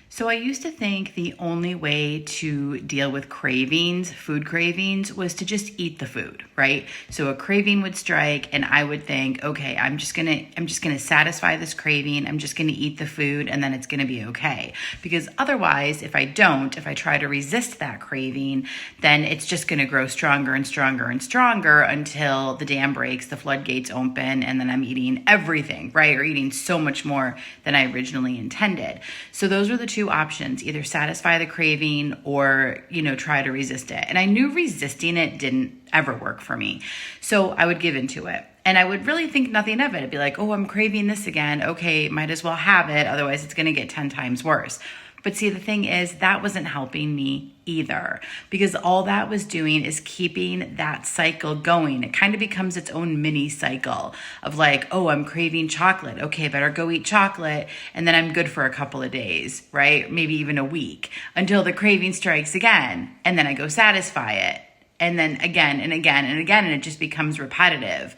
So I used to think the only way to deal with cravings, food cravings, was to just eat the food, right? So a craving would strike and I would think, okay, I'm just going to satisfy this craving. I'm just going to eat the food and then it's going to be okay. Because otherwise, if I try to resist that craving, then it's just going to grow stronger and stronger and stronger until the dam breaks, the floodgates open, and then I'm eating everything, right? Or eating so much more than I originally intended. So those were the two options: either satisfy the craving or, try to resist it. And I knew resisting it didn't ever work for me. So I would give into it. And I would really think nothing of it. I'd be like, oh, I'm craving this again. Okay, might as well have it. Otherwise, it's going to get 10 times worse. But see, the thing is, that wasn't helping me either, because all that was doing is keeping that cycle going. It kind of becomes its own mini cycle of like, oh, I'm craving chocolate. Okay, better go eat chocolate. And then I'm good for a couple of days, right? Maybe even a week, until the craving strikes again. And then I go satisfy it. And then again and again and again. And it just becomes repetitive.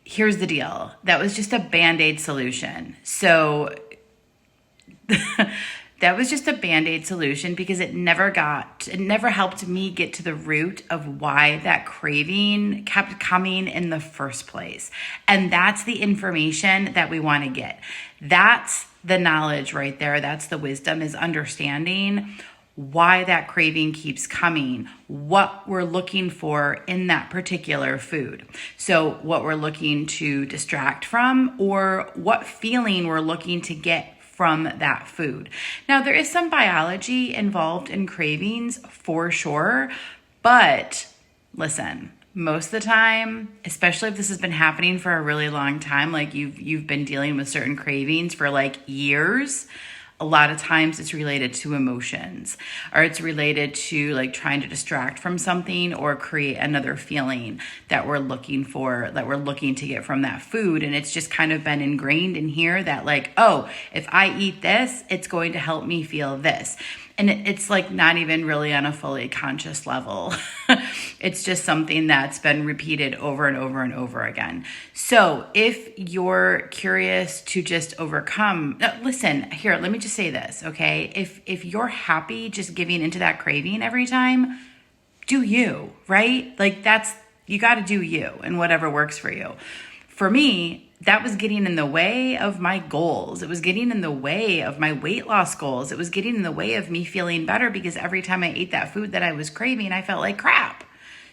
Here's the deal. That was just a Band-Aid solution. So that was just a Band-Aid solution, because it never helped me get to the root of why that craving kept coming in the first place. And that's the information that we want to get. That's the knowledge right there. That's the wisdom, is understanding why that craving keeps coming, what we're looking for in that particular food. So what we're looking to distract from, or what feeling we're looking to get from that food. Now, there is some biology involved in cravings for sure, but listen, most of the time, especially if this has been happening for a really long time, like you've been dealing with certain cravings for like years, a lot of times it's related to emotions, or it's related to like trying to distract from something or create another feeling that we're looking for, that we're looking to get from that food. And it's just kind of been ingrained in here that like, oh, if I eat this, it's going to help me feel this. And it's like not even really on a fully conscious level. It's just something that's been repeated over and over and over again. So if you're curious to just overcome, listen, here, let me just say this, okay? If you're happy just giving into that craving every time, do you, right? Like you got to do you and whatever works for you. For me, that was getting in the way of my goals. It was getting in the way of my weight loss goals. It was getting in the way of me feeling better, because every time I ate that food that I was craving, I felt like crap.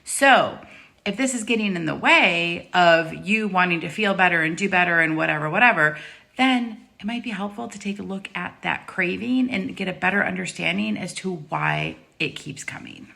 So if this is getting in the way of you wanting to feel better and do better and whatever, then it might be helpful to take a look at that craving and get a better understanding as to why it keeps coming.